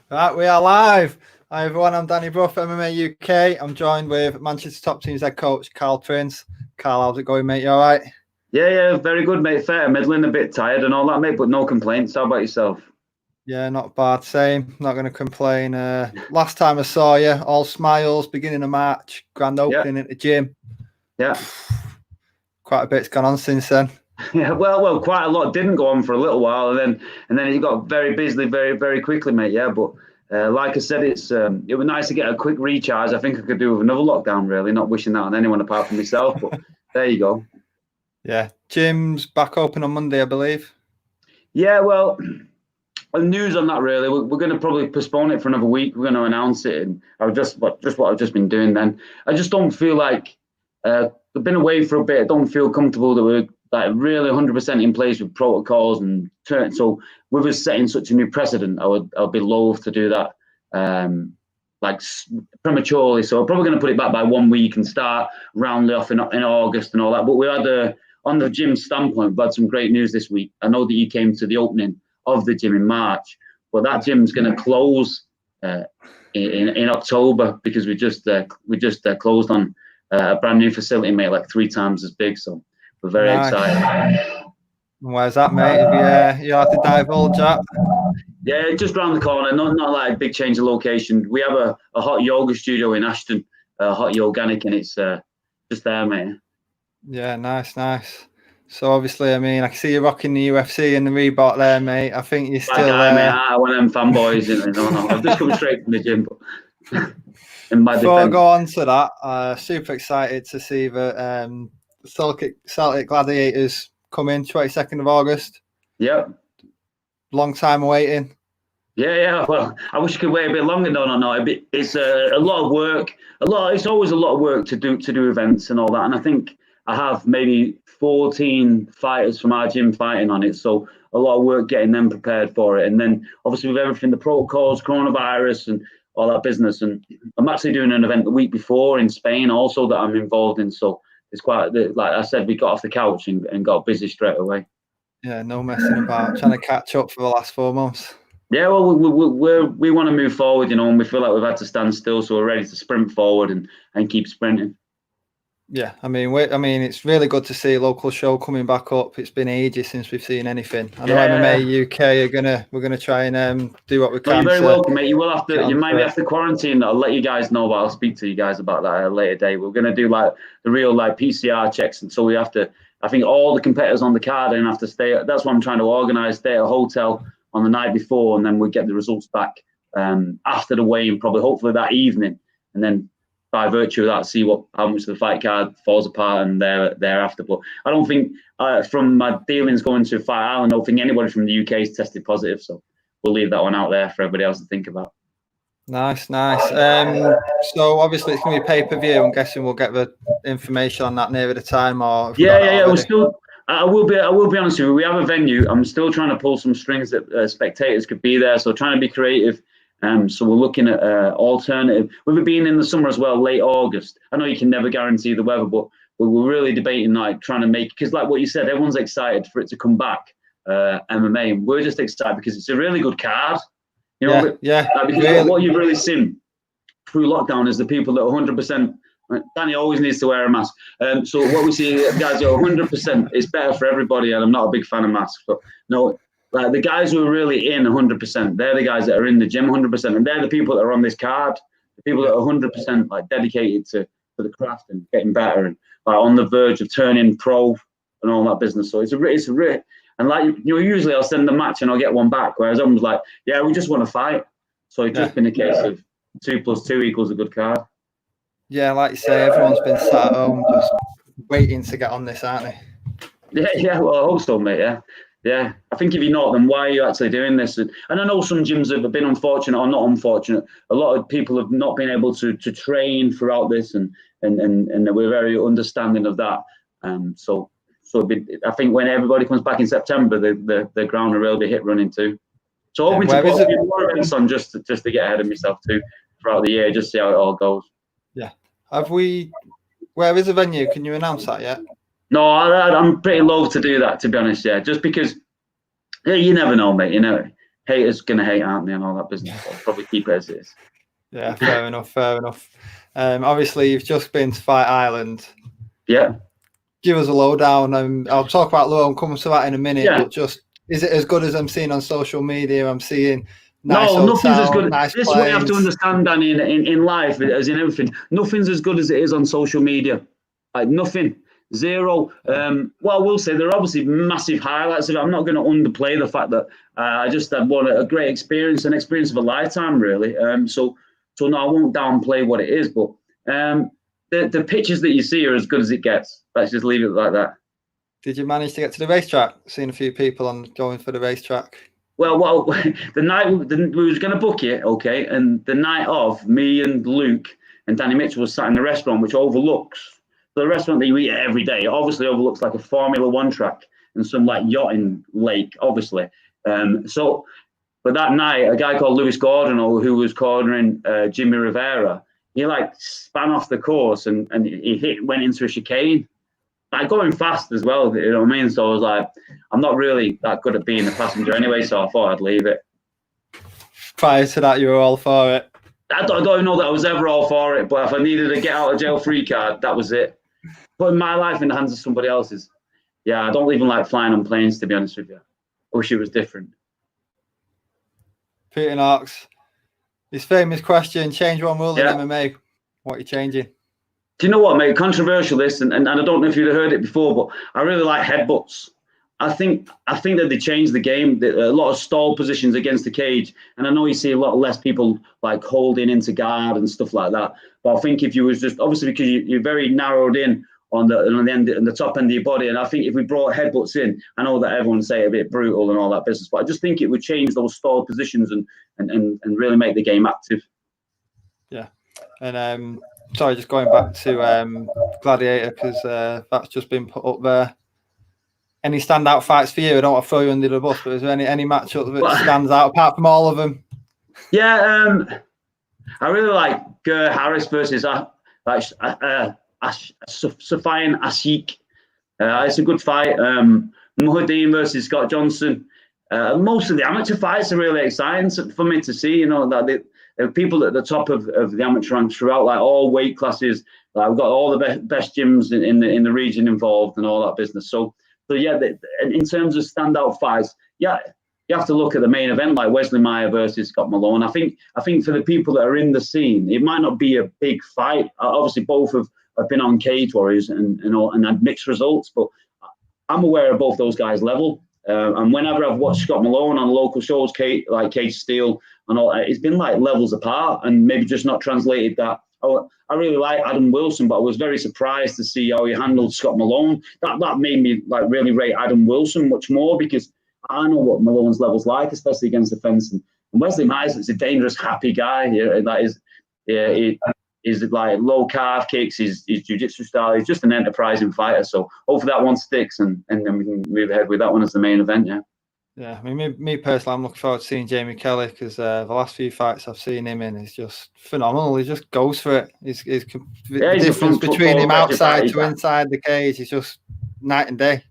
Right, we are live. Hi everyone, I'm Danny Bruff, MMA UK. I'm joined with Manchester Top Team's head coach, Carl Prince. Carl, how's it going, mate? You all right? Yeah, very good, mate. Fair, middling, a bit tired and all that, mate, but no complaints. How about yourself? Yeah, not bad. Same. Not going to complain. Last time I saw you, all smiles, beginning of March, grand Yeah, opening at the gym. yeah. Quite a bit's gone on since then. Yeah, well, quite a lot didn't go on for a little while, and then it got very busy very quickly, mate. Yeah, but like I said, it was nice to get a quick recharge. I think I could do with another lockdown, really. Not wishing that on anyone apart from myself, but there you go. Yeah, gym's back open on Monday, I believe. Yeah, well, news on that really. We're going to probably postpone it for another week. We're going to announce it, and what I've just been doing. Then I just don't feel like I've been away for a bit. I don't feel comfortable that we're like really 100% in place with protocols and so with us setting such a new precedent. I'd be loath to do that prematurely. So I'm probably going to put it back by 1 week and start roundly off in August and all that. But we had on the gym standpoint, we had some great news this week. I know that you came to the opening of the gym in March, but that gym's going to close in October because we just closed on a brand new facility, mate, like 3 times as big. So we're very excited. Where's that, mate? If you have to divulge that. Yeah, just around the corner. Not like a big change of location. We have a hot yoga studio in Ashton, Hot Yoganic, and it's just there, mate. Yeah, nice. So obviously, I mean, I can see you rocking the UFC and the Reebok there, mate. I think you're still mate, one of them fanboys. No, I've just come straight from the gym. Before I go on to that, super excited to see the Celtic Gladiators come in 22nd of August. Yep. Long time waiting. Yeah. Well, I wish I could wait a bit longer. No. It's a lot of work. It's always a lot of work to do events and all that. And I think I have maybe 14 fighters from our gym fighting on it. So a lot of work getting them prepared for it. And then obviously with everything, the protocols, coronavirus and all that business. And I'm actually doing an event the week before in Spain also that I'm involved in. So it's quite, like I said, we got off the couch and got busy straight away. Yeah, no messing about. Trying to catch up for the last 4 months. Yeah, well, we want to move forward, and we feel like we've had to stand still, so we're ready to sprint forward and keep sprinting. Yeah, I mean, it's really good to see a local show coming back up. It's been ages since we've seen anything. I know MMA UK we're gonna try and do what we can. You're very welcome, mate. You will have to. You might have to quarantine. I'll let you guys know, but I'll speak to you guys about that at a later date. We're gonna do like the real PCR checks, and so we have to. I think all the competitors on the card and have to stay. That's what I'm trying to organise. Stay at a hotel on the night before, and then we get the results back after the weigh-in, probably hopefully that evening, and then by virtue of that, see how much the fight card falls apart and thereafter. But I don't think from my dealings going to Fight Island, I don't think anybody from the UK has tested positive, so we'll leave that one out there for everybody else to think about. Nice. So obviously it's going to be pay-per-view. I'm guessing we'll get the information on that nearer the time, or yeah. We're still. I will be honest with you. We have a venue. I'm still trying to pull some strings that spectators could be there. So trying to be creative. So we're looking at alternative. With it being in the summer as well, late August. I know you can never guarantee the weather, but we're really debating trying to make, because like what you said, everyone's excited for it to come back. MMA, and we're just excited because it's a really good card. Yeah. Because really, what you've really seen through lockdown is the people that are 100%. Danny always needs to wear a mask. So what we see, guys, are 100%. It's better for everybody, and I'm not a big fan of masks, but no, like the guys who are really in 100%, they're the guys that are in the gym 100%, and they're the people that are on this card. The people that are 100% like dedicated to the craft and getting better, and like on the verge of turning pro and all that business. So it's a real, and like usually I'll send a match and I'll get one back, whereas everyone's like, yeah, we just want to fight. So it's just been a case of 2 + 2 = a good card. Yeah, like you say, everyone's been sat at home just waiting to get on this, aren't they? Yeah. Well, I hope so, mate. Yeah. I think if you're not, then why are you actually doing this? And I know some gyms have been unfortunate or not unfortunate. A lot of people have not been able to train throughout this, and we're very understanding of that. So I think when everybody comes back in September, the ground will really be hit running too. So hoping to put a few more events on just to get ahead of myself too throughout the year, just see how it all goes. Yeah. Where is the venue? Can you announce that yet? No, I'm pretty loath to do that, to be honest. Yeah, just because you never know, mate. haters gonna hate, aren't they, and all that business. I'll probably keep it as it is. Yeah, fair enough. Fair enough. Obviously, you've just been to Fight Island. Yeah. Give us a lowdown. I'll talk about Low and come to that in a minute. Yeah. But just, is it as good as I'm seeing on social media? I'm seeing nice no, hotel, nothing's as good. Nice This is what you have to planes. understand, Danny, in life, as in everything. Nothing's as good as it is on social media. Like nothing. Zero. Well, I will say there are obviously massive highlights of it. I'm not going to underplay the fact that I just had a great experience, an experience of a lifetime, really. So no, I won't downplay what it is, but the pictures that you see are as good as it gets. Let's just leave it like that. Did you manage to get to the racetrack? Seen a few people going for the racetrack. Well, the night we was going to book it, okay, and the night of, me and Luke and Danny Mitchell was sat in the restaurant, which overlooks the restaurant that you eat at every day. It obviously overlooks like a Formula One track and some like yachting lake, obviously. But that night, a guy called Lewis Gordon, who was cornering Jimmy Rivera, he like span off the course and he went into a chicane. Like going fast as well, you know what I mean? So I was like, I'm not really that good at being a passenger anyway, so I thought I'd leave it. Prior to that, you were all for it. I don't know that I was ever all for it, but if I needed a get out of jail free card, that was it. Putting my life in the hands of somebody else's. Yeah, I don't even like flying on planes, to be honest with you. I wish it was different. Peter Knox, his famous question, change one rule in MMA. What are you changing? Do you know what, mate? Controversial this, and I don't know if you'd heard it before, but I really like headbutts. I think that they changed the game. A lot of stall positions against the cage, and I know you see a lot less people like holding into guard and stuff like that. But I think if you was just obviously because you're very narrowed in on the top end of your body, and I think if we brought headbutts in, I know that everyone say a bit brutal and all that business, but I just think it would change those stall positions and really make the game active. Yeah, and sorry, just going back to Gladiator because that's just been put up there. Any standout fights for you? I don't want to throw you under the bus, but is there any matchup that stands out apart from all of them? Yeah, I really like Harris versus Safian Asik. It's a good fight. Muhaddin versus Scott Johnson. Most of the amateur fights are really exciting for me to see. You know that people at the top of the amateur ranks throughout, like all weight classes. Like we've got all the best gyms in the region involved and all that business. So yeah, in terms of standout fights, yeah, you have to look at the main event like Wesley Meyer versus Scott Malone. I think for the people that are in the scene, it might not be a big fight. Obviously, both have been on Cage Warriors and had mixed results, but I'm aware of both those guys' level. And whenever I've watched Scott Malone on local shows, like Cage Steel and all, it's been like levels apart and maybe just not translated that. I really like Adam Wilson, but I was very surprised to see how he handled Scott Malone. That made me like really rate Adam Wilson much more because I know what Malone's level's like, especially against the fence. And Wesley Myers is a dangerous, happy guy. He's like low calf kicks, his jiu-jitsu style. He's just an enterprising fighter. So hopefully that one sticks and then we can move ahead with that one as the main event. Yeah. Yeah, I mean, me personally, I'm looking forward to seeing Jamie Kelly because the last few fights I've seen him in is just phenomenal. He just goes for it. The difference between him outside to inside the cage is just night and day.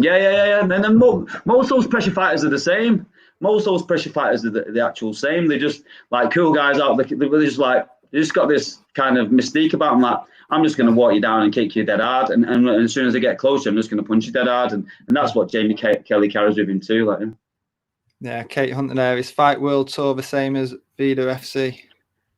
Yeah. And then most of those pressure fighters are the same. Most of those pressure fighters are the actual same. They're just like cool guys out. They're just like they just got this kind of mystique about them. Like I'm just going to walk you down and kick you dead hard, and as soon as I get closer, I'm just going to punch you dead hard, and that's what Jamie Kelly carries with him too. Like, yeah, Kate Hunter there. Is Fight World Tour the same as Vida FC?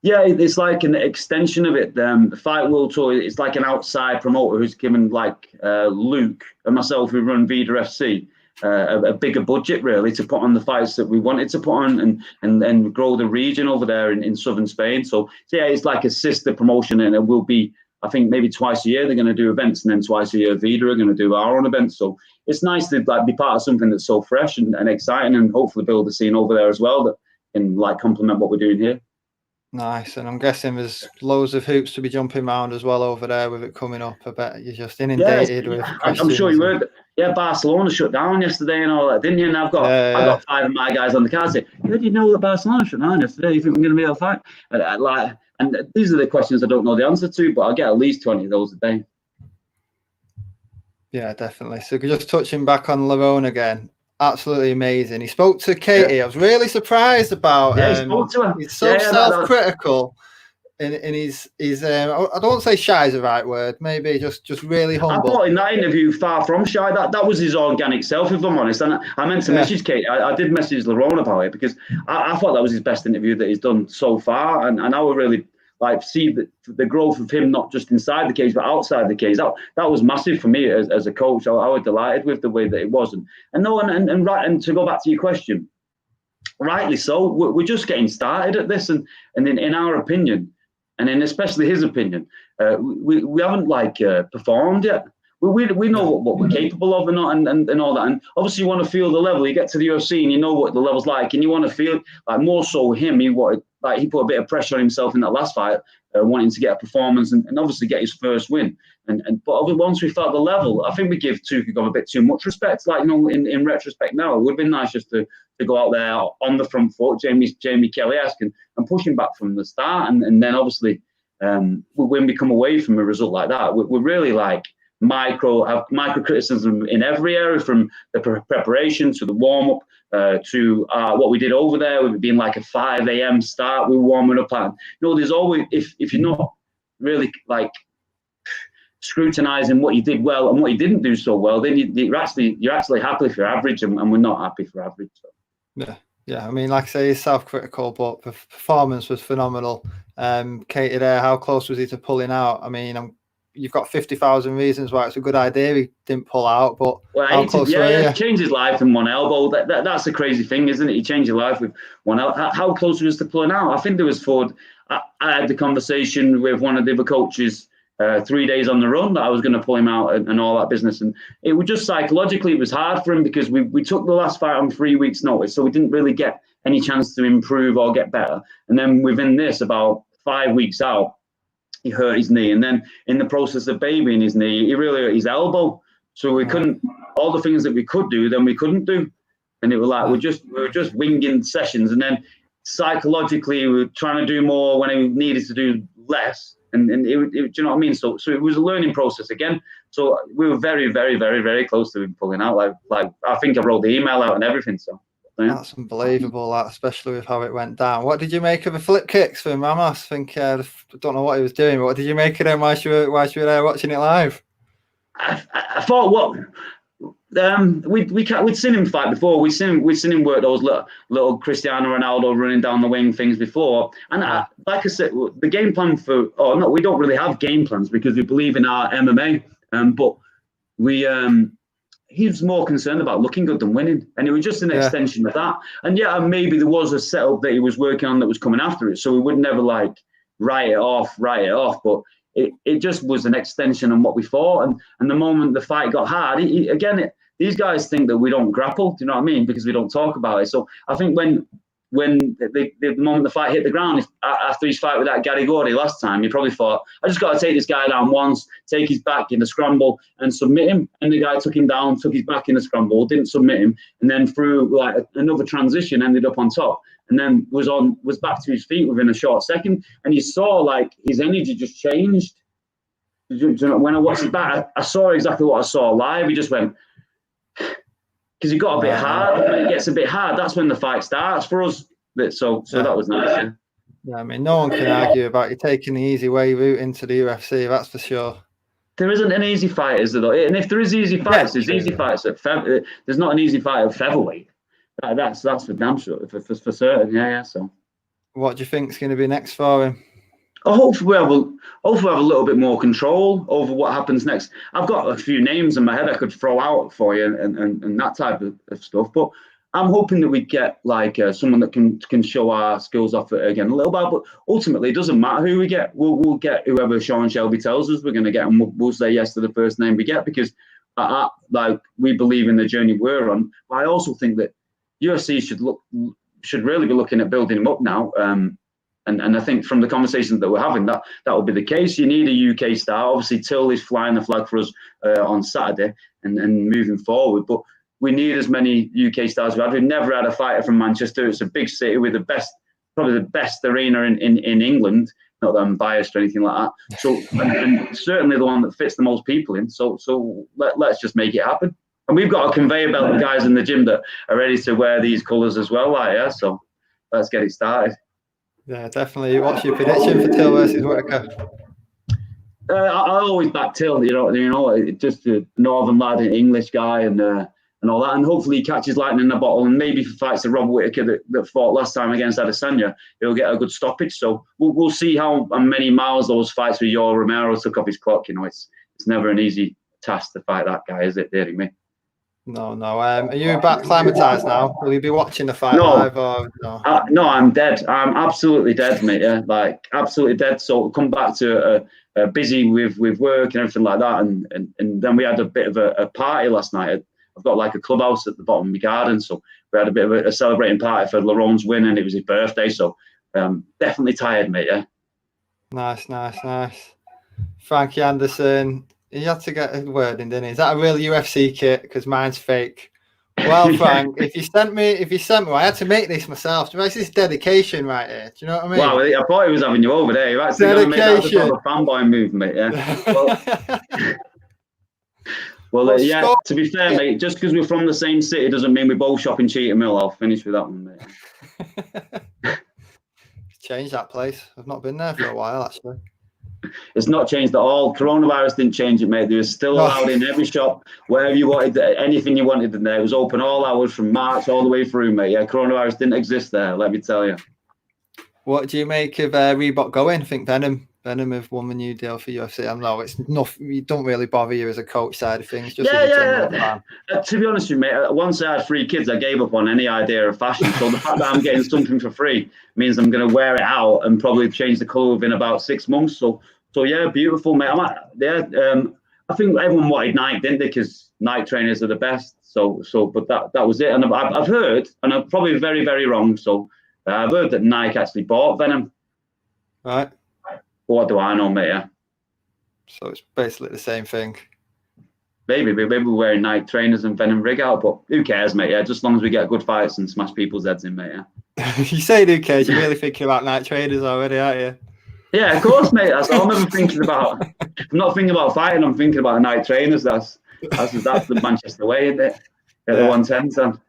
Yeah, it's like an extension of it. The Fight World Tour, it's like an outside promoter who's given like Luke and myself, who run Vida FC, a bigger budget really to put on the fights that we wanted to put on and grow the region over there in southern Spain. So yeah, it's like a sister promotion, and it will be, I think maybe twice a year they're going to do events, and then twice a year Vida are going to do our own events. So it's nice to like be part of something that's so fresh and exciting, and hopefully build a scene over there as well that can like complement what we're doing here. Nice, and I'm guessing there's loads of hoops to be jumping around as well over there with it coming up. I bet you're just inundated with questions. I'm sure you heard. Yeah, Barcelona shut down yesterday and all that, didn't you? And I've got 5 of my guys on the card say, "How did you know that Barcelona shut down yesterday? You think we're going to be able to fight?" And these are the questions I don't know the answer to, but I'll get at least 20 of those a day. Yeah, definitely. So just touching back on Lerone again, absolutely amazing. He spoke to Katie. I was really surprised about. Yeah, he spoke to her. He's so self-critical. In his I don't want to say shy is the right word. Maybe just really humble. I thought in that interview, far from shy. That was his organic self, if I'm honest. And I meant to message Kate. I did message Lerone about it because I thought that was his best interview that he's done so far. And I would really like see the growth of him, not just inside the cage but outside the cage. That was massive for me as a coach. I was delighted with the way that it was. And to go back to your question, rightly so. We're just getting started at this, and in our opinion. And in especially his opinion, we haven't performed yet. We know what we're capable of and all that. And obviously you want to feel the level. You get to the UFC and you know what the level's like, and you want to feel like more so him. He put a bit of pressure on himself in that last fight, wanting to get a performance and obviously get his first win. But once we felt the level, I think we give Tukagov a bit too much respect. In retrospect now, it would have been nice just to go out there on the front foot, Jamie Kelly-esque, and push him back from the start. And then obviously when we come away from a result like that, we're really micro criticism in every area, from the preparation to the warm-up to what we did over there, with it being like a 5 a.m. start. We were warming up, and there's always, if you're not really scrutinizing what you did well and what you didn't do so well, then you're actually happy for average, and we're not happy for average. So. Yeah. I mean, like I say, he's self-critical, but the performance was phenomenal. Katie there, how close was he to pulling out? I mean, you've got 50,000 reasons why it's a good idea he didn't pull out, but how close were you? He changed his life in one elbow. That's the crazy thing, isn't it? He changed his life with one elbow. How close was to pulling out? I think there was Ford. I had the conversation with one of the other coaches 3 days on the run that I was going to pull him out and all that business. And it was just psychologically, it was hard for him because we took the last fight on 3 weeks' notice. So we didn't really get any chance to improve or get better. And then within this, about 5 weeks out, he hurt his knee. And then in the process of babying his knee, he really hurt his elbow. So we couldn't, all the things that we could do, then we couldn't do. And it was like, we were just winging sessions. And then psychologically, we were trying to do more when he needed to do less. And do you know what I mean? So it was a learning process again. So we were very, very, very, very close to him pulling out. Like I think I wrote the email out and everything. So yeah. That's unbelievable, especially with how it went down. What did you make of the flip kicks from Ramos? I think I don't know what he was doing, but what did you make of them while you were there watching it live? I thought we'd seen him fight before. We'd seen him work those little Cristiano Ronaldo running down the wing things before. And like I said, the game plan we don't really have game plans because we believe in our MMA. But he was more concerned about looking good than winning, and it was just an extension of that. And maybe there was a setup that he was working on that was coming after it, so we would never write it off. But it just was an extension on what we thought. And the moment the fight got hard, these guys think that we don't grapple. Do you know what I mean? Because we don't talk about it. So I think when the moment the fight hit the ground, after his fight with that Gary Gordy last time, he probably thought, I just got to take this guy down once, take his back in the scramble and submit him. And the guy took him down, took his back in the scramble, didn't submit him, and then through another transition ended up on top, and then was back to his feet within a short second. And you saw his energy just changed. When I watched it back, I saw exactly what I saw live. He just went, because he got a bit hard. When it gets a bit hard, that's when the fight starts for us. So that was nice. Yeah, I mean, no one can argue about you taking the easy way route into the UFC. That's for sure. There isn't an easy fight, is there? Though? And if there is easy fights, there's easy fights at there's not an easy fight at featherweight. That's for damn sure, for certain. Yeah. So, what do you think is going to be next for him? Hopefully we have a little bit more control over what happens next. I've got a few names in my head I could throw out for you and that type of stuff, but I'm hoping that we get someone that can show our skills off again a little bit. But ultimately, it doesn't matter who we get. We'll get whoever Sean Shelby tells us we're going to get, and we'll say yes to the first name we get because we believe in the journey we're on. But I also think that UFC should really be looking at building him up now. And I think from the conversations that we're having, that will be the case. You need a UK star. Obviously, Till is flying the flag for us on Saturday and moving forward. But we need as many UK stars. We've never had a fighter from Manchester. It's a big city with probably the best arena in England. Not that I'm biased or anything like that. So, and certainly the one that fits the most people in. So let's just make it happen. And we've got a conveyor belt of guys in the gym that are ready to wear these colours as well, like, yeah. So let's get it started. Yeah, definitely. What's your prediction for Till versus Whitaker? I always back Till, just a northern lad, an English guy, and all that. And hopefully he catches lightning in a bottle. And maybe if he fights the Robert Whitaker that fought last time against Adesanya, he'll get a good stoppage. So we'll see how many miles those fights with Yoel Romero took off his clock. It's never an easy task to fight that guy, is it, dearie me? No. Are you back climatized now? Will you be watching the fight live or no? No, I'm dead. I'm absolutely dead, mate. Yeah, like absolutely dead. So come back to busy with work and everything like that, and then we had a bit of a party last night. I've got like a clubhouse at the bottom of my garden, so we had a bit of a celebrating party for Laron's win, and it was his birthday. So definitely tired, mate. Yeah. Nice. Frankie Anderson. He had to get a word in, didn't he? Is that a real UFC kit? Because mine's fake. Well, Frank, if you sent me, I had to make this myself. This is dedication right here. Do you know what I mean? Wow, I thought he was having you over there. You've actually got to make that a fanboy movement, yeah. Well, yeah. To be fair, mate, just because we're from the same city doesn't mean we both shop in Cheetham Mill. I'll finish with that one, mate. Change that place. I've not been there for a while, actually. It's not changed at all. Coronavirus didn't change it, mate. They were still allowed in every shop, wherever you wanted, anything you wanted in there. It was open all hours from March all the way through, mate. Yeah, coronavirus didn't exist there, let me tell you. What do you make of Reebok going? I think Venom have won the new deal for UFC. I know it's nothing. You don't really bother you as a coach side of things. Just as a general fan. To be honest with you, mate, once I had 3 kids, I gave up on any idea of fashion. So the fact that I'm getting something for free means I'm going to wear it out and probably change the colour within about 6 months. So yeah, beautiful, mate. I think everyone wanted Nike, didn't they? Because Nike trainers are the best. But that was it. And I've heard, and I'm probably very, very wrong. So I've heard that Nike actually bought Venom. Right. What do I know, mate? Yeah. So it's basically the same thing. Maybe we're wearing Nike trainers and Venom rig out, but who cares, mate? Yeah, just as long as we get good fights and smash people's heads in, mate. Yeah. You say who cares? You're really thinking about Nike trainers already, aren't you? Yeah, of course, mate. That's all I'm ever thinking about. I'm not thinking about fighting. I'm thinking about Nike trainers. That's the Manchester way, isn't it? At the 110.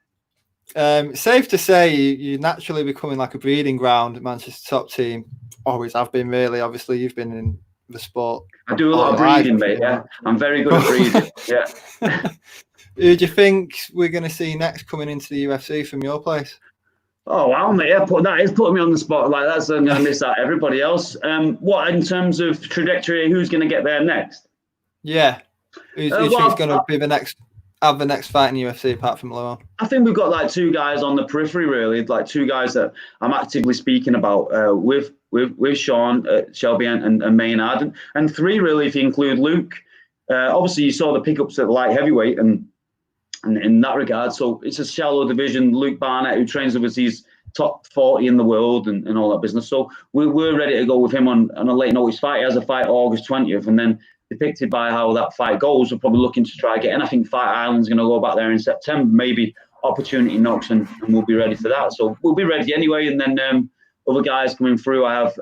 Safe to say you're naturally becoming like a breeding ground. Manchester top team always have been, really. Obviously, you've been in the sport. I do a lot of breeding, mate. Yeah, I'm very good at breeding. Yeah. Who do you think we're going to see next coming into the UFC from your place? Oh wow, mate! Yeah, that is putting me on the spot like that. So I'm going to miss out everybody else. What in terms of trajectory? Who's going to get there next? Yeah, who's going to be the next fight in the UFC apart from Laron? I think we've got like 2 guys on the periphery, really. Like 2 guys that I'm actively speaking about with Sean, Shelby, and Maynard, and 3 really if you include Luke. Obviously, you saw the pickups at light heavyweight and in that regard, so it's a shallow division. Luke Barnett, who trains with us, he's top 40 in the world and all that business. So we're ready to go with him on a late notice fight. He has a fight August 20th, and then depicted by how that fight goes, we're probably looking to try again. I think Fight Island's going to go back there in September, maybe opportunity knocks, and we'll be ready for that. So we'll be ready anyway. And then other guys coming through. I have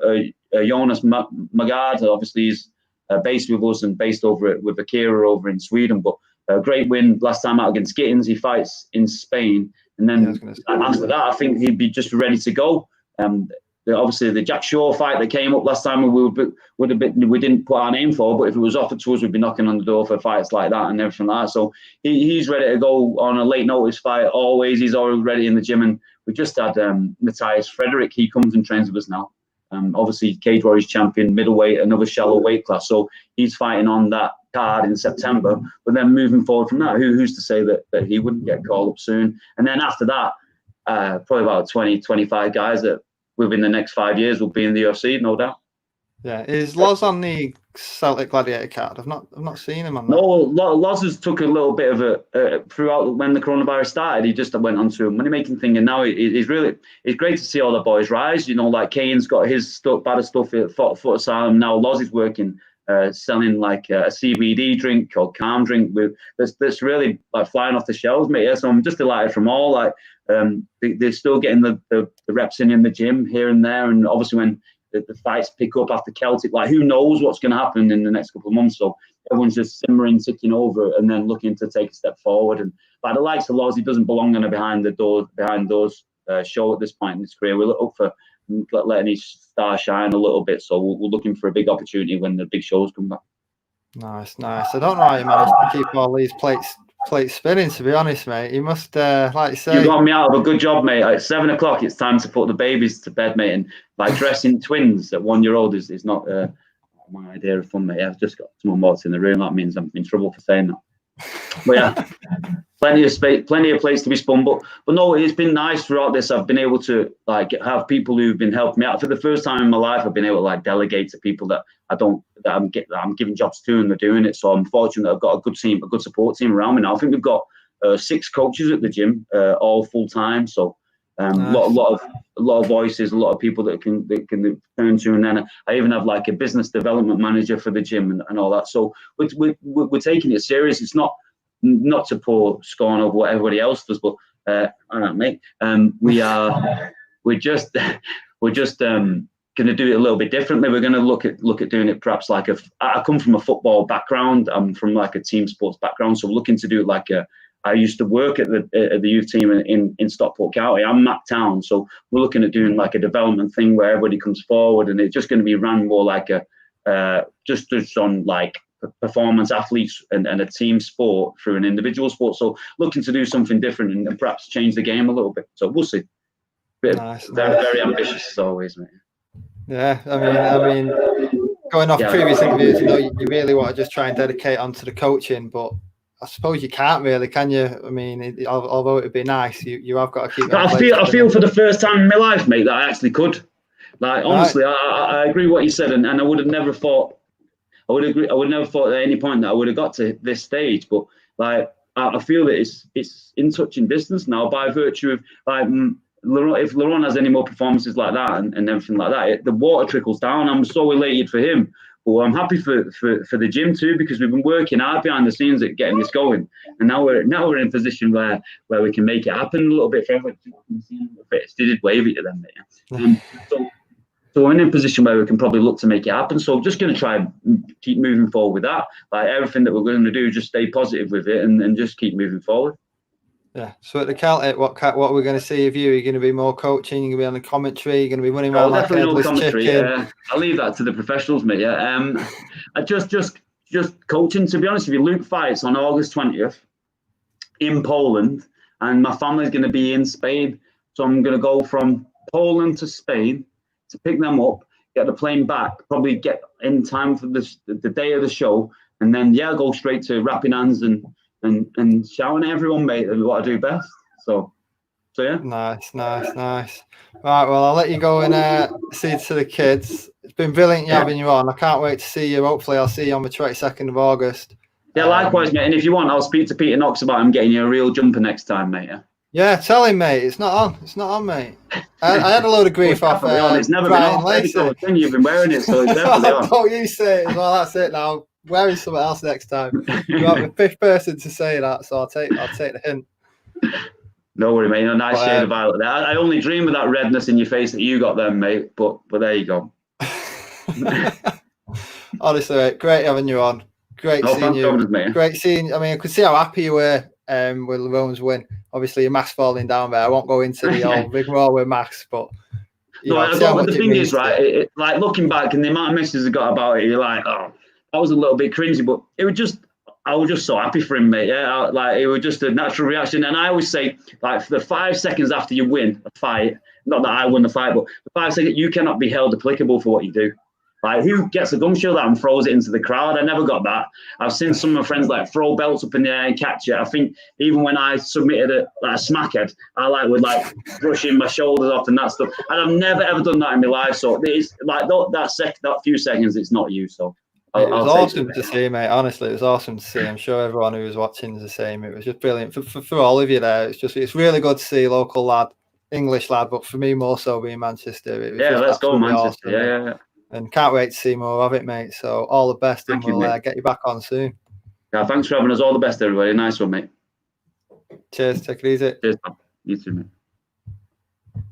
Jonas Magard. Obviously, he's based with us and based over with Akira over in Sweden, but a great win last time out against Gittins. He fights in Spain, and then after that, I think he'd be just ready to go. Obviously, the Jack Shaw fight that came up last time, we didn't put our name for, but if it was offered to us, we'd be knocking on the door for fights like that and everything like that. So he's ready to go on a late notice fight. Always, he's already ready in the gym, and we just had Matthias Frederick. He comes and trains with us now. Obviously, Cage Warriors champion, middleweight, another shallow weight class. So he's fighting on that card in September. But then moving forward from that, who's to say that he wouldn't get called up soon? And then after that, probably about 20, 25 guys that within the next 5 years will be in the UFC, no doubt. Yeah, is Loz on the Celtic Gladiator card? I've not seen him on that. No, Loz has took a little bit of a throughout when the coronavirus started. He just went onto a money making thing, and now it's great to see all the boys rise. You know, like Kane's got his bad stuff at Foot Asylum. Now Loz is working, selling like a CBD drink called Calm Drink that's really like flying off the shelves, mate. Yeah, so I'm just delighted from all. Like they're still getting the reps in the gym here and there, and obviously when the fights pick up after Celtic. Like, who knows what's going to happen in the next couple of months? So everyone's just simmering, ticking over, and then looking to take a step forward. And by the likes of Laws, he doesn't belong on a behind doors show at this point in his career. We're up for letting his star shine a little bit. So we're looking for a big opportunity when the big shows come back. Nice. I don't know how you managed to keep all these plates spinning, to be honest, mate. You must, like you say, you got me out of a good job, mate. At 7 o'clock, it's time to put the babies to bed, mate. And like dressing twins at 1 year old is not my idea of fun, mate. I've just got someone walks in the room. That means I'm in trouble for saying that. But yeah, plenty of space, plenty of plates to be spun. But no, it's been nice throughout this. I've been able to like have people who've been helping me out. For the first time in my life, I've been able to like delegate to people that I'm giving jobs to, and they're doing it. So I'm fortunate I've got a good team, a good support team around me now. I think we've got 6 coaches at the gym, all full time. So nice. a lot of voices, a lot of people that can turn to, and then I even have like a business development manager for the gym and all that. So we're taking it serious. It's not to pour scorn over what everybody else does, but all right, mate. We're just going to do it a little bit differently. We're going to look at doing it perhaps like I come from a football background. I'm from like a team sports background, so we're looking to do it like I used to work at the youth team in Stockport County. I'm Matt Town, so we're looking at doing like a development thing where everybody comes forward, and it's just going to be run more like just on like performance athletes and a team sport through an individual sport. So looking to do something different and perhaps change the game a little bit. So we'll see. Nice. Very ambitious as always, mate. Yeah, I mean, going off previous interviews, you know, you really want to just try and dedicate onto the coaching, but I suppose you can't really, can you? I mean, although it'd be nice, you have got to keep. I feel for the first time in my life, mate, that I actually could. Like honestly, right. I agree with what you said, and I would have never thought. I would never thought at any point that I would have got to this stage, but like I feel that it's in touching distance now by virtue of like. If Laurent has any more performances like that and everything like that, the water trickles down. I'm so elated for him, but I'm happy for the gym too, because we've been working hard behind the scenes at getting this going, and now we're in a position where we can make it happen a little bit for everyone. They did wave at you then, mate. So we're in a position where we can probably look to make it happen. So I'm just going to try and keep moving forward with that. Like everything that we're going to do, just stay positive with it and just keep moving forward. Yeah. So at the Celtic, what we're going to see of you? Are you going to be more coaching? You're going to be on the commentary? You're going to be running around like a headless chicken? I'll leave that to the professionals, mate. Yeah. I just coaching. To be honest with you, Luke fights on August 20th in Poland, and my family's going to be in Spain. So I'm going to go from Poland to Spain to pick them up, get the plane back, probably get in time for the day of the show, and then go straight to wrapping hands and shouting at everyone, mate, what I do best. So yeah. Nice. Right, well, I'll let you go and see to the kids. It's been brilliant having you on. I can't wait to see you. Hopefully, I'll see you on the 22nd of August. Yeah, likewise, mate. And if you want, I'll speak to Peter Knox about him getting you a real jumper next time, mate. Yeah, tell him, mate. It's not on, mate. I had a load of grief off it's never Brian been on. You've been wearing it, so it's definitely on. Don't you say it. Well, that's it now. Wearing something else next time. You're the 5th person to say that, so I'll take the hint. No worry, mate. A nice shade of violet there. I only dream of that redness in your face that you got then, mate. But there you go. Honestly, mate, great having you on. Great seeing you. Great seeing. I mean, I could see how happy you were with Laurent's win. Obviously, your mask falling down there. I won't go into the old rigmarole with masks, but. The thing is, right? Like looking back and the amount of messages I got about it, you're like, oh. I was a little bit cringy, but I was just so happy for him, mate. Yeah, like it was just a natural reaction. And I always say, like, for the 5 seconds after you win a fight, not that I won the fight, but the 5 seconds, you cannot be held applicable for what you do. Like, who gets a gum shield out and throws it into the crowd? I never got that. I've seen some of my friends like throw belts up in the air and catch it. I think even when I submitted a smackhead, I would brushing my shoulders off and that stuff. And I've never ever done that in my life. So it's like that few seconds, it's not you. So. It was awesome to see, mate. Honestly, it was awesome to see. I'm sure everyone who was watching is the same. It was just brilliant for all of you there. It's really good to see local lad, English lad, but for me more so being Manchester. It was let's go Manchester. Awesome, yeah. And can't wait to see more of it, mate. So all the best, and we'll get you back on soon. Yeah, thanks for having us. All the best, everybody. Nice one, mate. Cheers. Take it easy. Cheers, man. You too, mate.